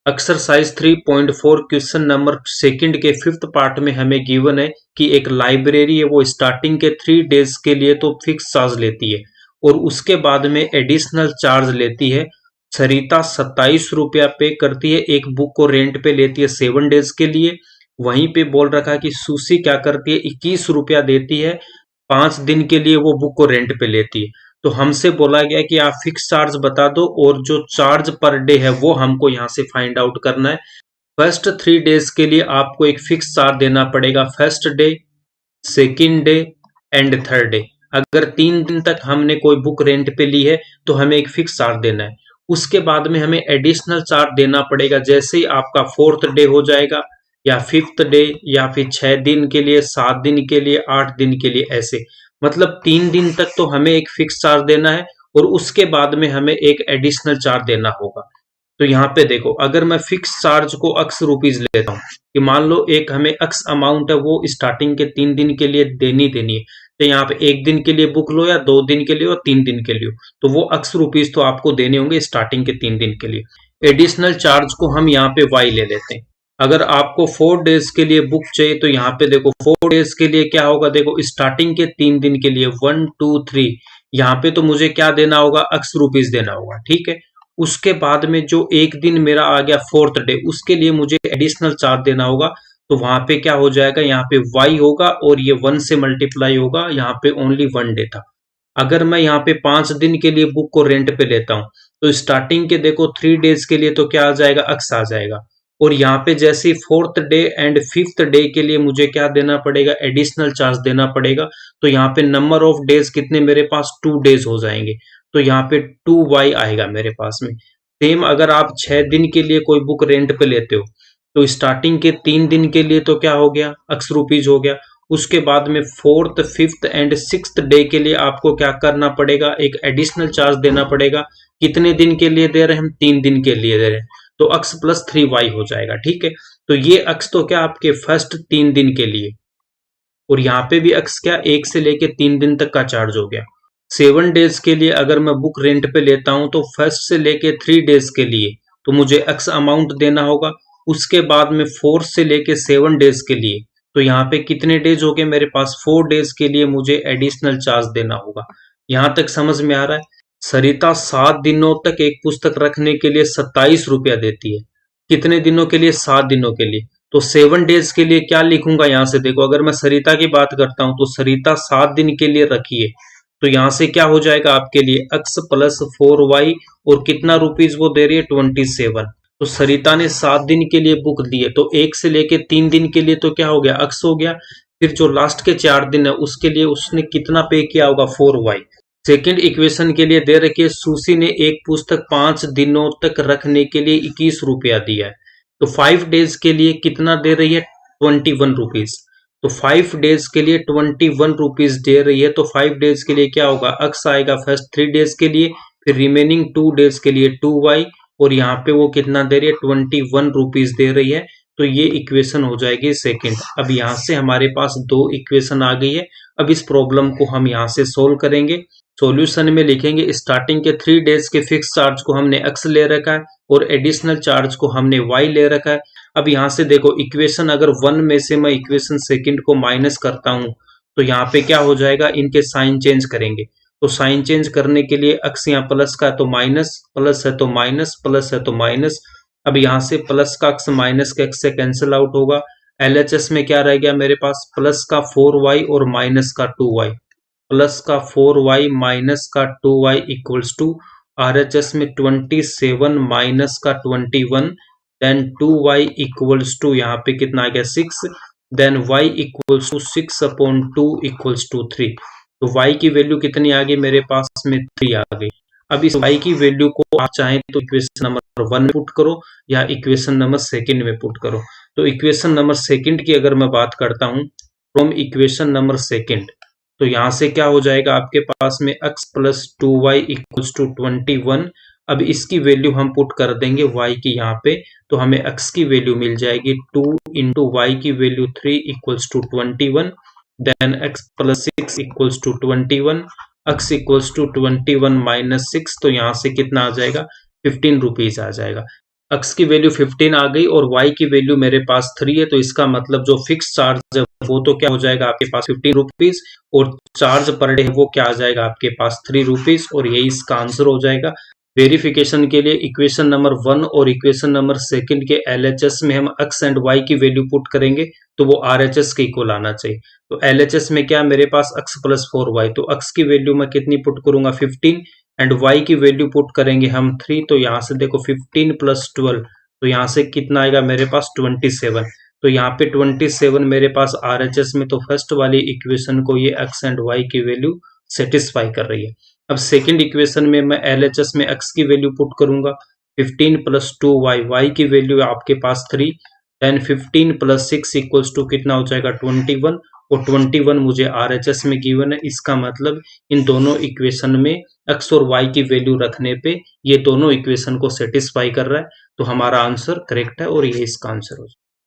Exercise 3.4 question number second के fifth part में हमें गिवन है कि एक लाइब्रेरी है वो स्टार्टिंग के 3 डेज के लिए तो फिक्स चार्ज लेती है और उसके बाद में एडिशनल चार्ज लेती है। सरिता 27 रुपया पे करती है, एक बुक को रेंट पे लेती है 7 डेज के लिए। वहीं पे बोल रखा है कि सुशी क्या करती है, 21 रुपया देती है 5 दिन के लिए, वो बुक को रेंट पे लेती है। तो हमसे बोला गया कि आप फिक्स चार्ज बता दो और जो चार्ज पर डे है वो हमको यहाँ से फाइंड आउट करना है। फर्स्ट 3 डेज के लिए आपको एक फिक्स चार्ज देना पड़ेगा, first day, second day and third day. अगर 3 दिन तक हमने कोई बुक रेंट पे ली है तो हमें एक फिक्स चार्ज देना है। उसके बाद में हमें एडिशनल चार्ज देना पड़ेगा जैसे ही आपका फोर्थ डे हो जाएगा या फिफ्थ डे या फिर 6 दिन के लिए, 7 दिन के लिए, 8 दिन के लिए, ऐसे मतलब 3 दिन तक तो हमें एक फिक्स चार्ज देना है और उसके बाद में हमें एक एडिशनल चार्ज देना होगा। तो यहाँ पे देखो, अगर मैं फिक्स चार्ज को अक्स रुपीज लेता हूँ कि मान लो एक हमें अक्स अमाउंट है वो स्टार्टिंग के 3 दिन के लिए देनी है, तो यहाँ पे 1 दिन के लिए बुक लो या 2 दिन के लिए और 3 दिन के लिए, तो वो अक्स रुपीज तो आपको देने होंगे स्टार्टिंग के 3 दिन के लिए। एडिशनल चार्ज को हम यहाँ पे वाई ले लेते हैं। अगर आपको 4 डेज के लिए बुक चाहिए तो यहाँ पे देखो 4 डेज के लिए क्या होगा, देखो स्टार्टिंग के 3 दिन के लिए 1 2 3, यहाँ पे तो मुझे क्या देना होगा, अक्स रुपीज देना होगा, ठीक है। उसके बाद में जो एक दिन मेरा आ गया फोर्थ डे, उसके लिए मुझे एडिशनल चार्ज देना होगा। तो वहां पे क्या हो जाएगा, यहाँ पे वाई होगा और ये 1 से मल्टीप्लाई होगा, यहाँ पे ओनली 1 डे था। अगर मैं यहाँ पे 5 दिन के लिए बुक को रेंट पे लेता हूँ तो स्टार्टिंग के देखो 3 डेज के लिए तो क्या आ जाएगा, अक्स आ जाएगा। और यहाँ पे जैसे fourth day and fifth day के लिए मुझे क्या देना पड़ेगा, एडिशनल चार्ज देना पड़ेगा। तो यहाँ पे नंबर ऑफ डेज कितने मेरे पास, 2 डेज हो जाएंगे। तो यहाँ पे 2y आएगा मेरे पास में। सेम अगर आप 6 दिन के लिए कोई बुक रेंट पे लेते हो तो स्टार्टिंग के 3 दिन के लिए तो क्या हो गया, अक्स रुपीज हो गया। उसके बाद में fourth fifth and sixth day के लिए आपको क्या करना पड़ेगा, एक एडिशनल चार्ज देना पड़ेगा। कितने दिन के लिए दे रहे हैं हम, 3 दिन के लिए दे रहे हैं, तो अक्स प्लस 3y हो जाएगा, ठीक है। तो ये अक्स तो क्या आपके फर्स्ट 3 दिन के लिए, और यहाँ पे भी अक्स क्या 1 से लेके 3 दिन तक का चार्ज हो गया। 7 डेज के लिए अगर मैं बुक रेंट पे लेता हूं तो फर्स्ट से लेके 3 डेज के लिए तो मुझे एक्स अमाउंट देना होगा। उसके बाद में 4 से लेके 7 डेज के लिए, तो यहाँ पे कितने डेज हो गए मेरे पास, 4 डेज के लिए मुझे एडिशनल चार्ज देना होगा। यहाँ तक समझ में आ रहा है। सरिता 7 दिनों तक एक पुस्तक रखने के लिए 27 रुपया देती है। कितने दिनों के लिए, 7 दिनों के लिए। तो 7 डेज के लिए क्या लिखूंगा, यहाँ से देखो, अगर मैं सरिता की बात करता हूं तो सरिता 7 दिन के लिए रखी है, तो यहां से क्या हो जाएगा आपके लिए, x प्लस 4y, और कितना रुपीज वो दे रही है, 27। तो सरिता ने 7 दिन के लिए बुक दी है, तो 1 से लेके 3 दिन के लिए तो क्या हो गया, x हो गया। फिर जो लास्ट के 4 दिन है उसके लिए उसने कितना पे किया होगा, 4y। सेकेंड इक्वेशन के लिए दे रखी है, सुशी ने एक पुस्तक 5 दिनों तक रखने के लिए 21 रुपया दिया है। तो 5 डेज के लिए कितना दे रही है, 21 रुपीज। तो 5 डेज के लिए 21 रुपीज दे रही है, तो 5 डेज के लिए क्या होगा, अक्स आएगा फर्स्ट 3 डेज के लिए, फिर रिमेनिंग 2 डेज के लिए 2y, और यहाँ पे वो कितना दे रही है, 21 रुपीज दे रही है। तो ये इक्वेशन हो जाएगी सेकंड। अब यहाँ से हमारे पास 2 इक्वेशन आ गई है। अब इस प्रॉब्लम को हम यहाँ से सोल्व करेंगे। सॉल्यूशन में लिखेंगे, स्टार्टिंग के 3 डेज के फिक्स चार्ज को हमने x ले रखा है और एडिशनल चार्ज को हमने y ले रखा है। अब यहाँ से देखो, इक्वेशन अगर 1 में से मैं इक्वेशन सेकंड को माइनस करता हूँ तो यहाँ पे क्या हो जाएगा, इनके साइन चेंज करेंगे। तो साइन चेंज करने के लिए x यहाँ प्लस का है तो माइनस, प्लस है तो माइनस, प्लस है तो माइनस। अब यहाँ से प्लस का x माइनस का x से कैंसिल आउट होगा। LHS में क्या रह गया मेरे पास, प्लस का 4y और माइनस का 2y। प्लस का 4y माइनस का 2y इक्वल्स टू RHS में 27 माइनस का 21, देन 2y इक्वल्स टू यहाँ पे कितना आ गया, 6, then y equals to 6 upon 2 equals to 3। तो y की वैल्यू कितनी आ गई मेरे पास में, 3 आ गई। अब इस y की वैल्यू को आप चाहें तो इक्वेशन नंबर 1 में पुट करो या इक्वेशन नंबर सेकंड में पुट करो। तो इक्वेशन नंबर सेकंड की अगर मैं बात करता हूं, फ्रॉम इक्वेशन नंबर सेकंड, तो यहां से क्या हो जाएगा आपके पास में, x plus 2y equals to 21। अब इसकी वैल्यू हम पुट कर देंगे y की यहाँ पे, तो हमें x की वैल्यू मिल जाएगी 2 इंटू वाई की value 3 equals to 21, then x plus 6 equals to 21, x equals to 21 minus 6, तो यहाँ से कितना आ जाएगा, 15 रुपीज आ जाएगा। x की वैल्यू 15 आ गई और y की वैल्यू मेरे पास 3 है, तो इसका मतलब जो फिक्स चार्ज है वो तो क्या हो जाएगा आपके पास 15 रुपीज, और चार्ज पर डे है वो क्या आ जाएगा आपके पास 3 रुपीज, और यही इसका आंसर हो जाएगा। वेरिफिकेशन के लिए इक्वेशन नंबर 1 और इक्वेशन नंबर 2 के LHS में हम x एंड y की वैल्यू पुट करेंगे तो वो RHS के इक्वल आना चाहिए। तो LHS में क्या मेरे पास x प्लस 4y, तो x की वैल्यू मैं कितनी पुट करूंगा 15, एंड y की वैल्यू पुट करेंगे हम 3, तो यहाँ से देखो 15 प्लस 12, तो यहाँ से कितना आएगा मेरे पास 27, तो यहाँ पे 27 मेरे पास RHS में, तो फर्स्ट वाली इक्वेशन को ये x एंड y की वैल्यू सेटिस्फाई कर रही है। अब सेकंड इक्वेशन में मैं LHS में x की वैल्यू पुट करूंगा 15 प्लस 2y, y की वैल्यू आपके पास 3, देन 15 प्लस 6 इक्वल्स टू कितना हो जाएगा 21, और 21 मुझे RHS में गिवन है। इसका मतलब इन दोनों इक्वेशन में x और y की वैल्यू रखने पे ये दोनों इक्वेशन को सेटिस्फाई कर रहा है, तो हमारा आंसर करेक्ट है और ये इसका आंसर हो जाएगा।